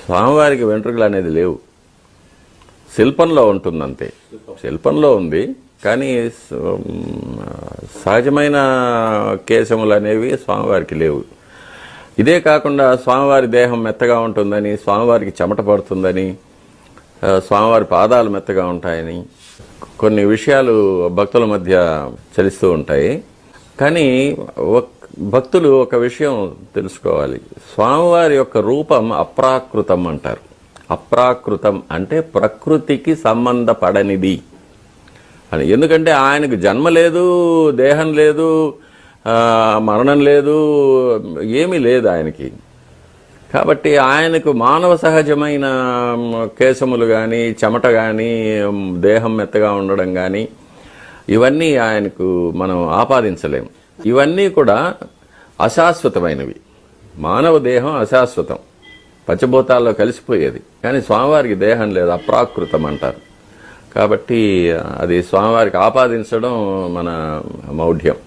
స్వామివారికి వెంట్రుకలు అనేది లేవు, శిల్పంలో ఉంటుందంతే. శిల్పంలో ఉంది కానీ సహజమైన కేశములు అనేవి స్వామివారికి లేవు. ఇదే కాకుండా స్వామివారి దేహం మెత్తగా ఉంటుందని, స్వామివారికి చెమట పడుతుందని, స్వామివారి పాదాలు మెత్తగా ఉంటాయని కొన్ని విషయాలు భక్తుల మధ్య చలిస్తూ ఉంటాయి. కానీ భక్తులు ఒక విషయం తెలుసుకోవాలి, స్వామివారి యొక్క రూపం అప్రాకృతం అంటారు. అప్రాకృతం అంటే ప్రకృతికి సంబంధపడనిది అని. ఎందుకంటే ఆయనకు జన్మ లేదు, దేహం లేదు, మరణం లేదు, ఏమీ లేదు ఆయనకి. కాబట్టి ఆయనకు మానవ సహజమైన కేశములు కానీ, చెమట కానీ, దేహం మెత్తగా ఉండడం కానీ ఇవన్నీ ఆయనకు మనం ఆపాదించలేము. ఇవన్నీ కూడా అశాశ్వతమైనవి. మానవ దేహం అశాశ్వతం, పంచభూతాల్లో కలిసిపోయేది. కానీ స్వామివారికి దేహం లేదు, అప్రాకృతం అంటారు. కాబట్టి అది స్వామివారికి ఆపాదించడం మన మౌఢ్యం.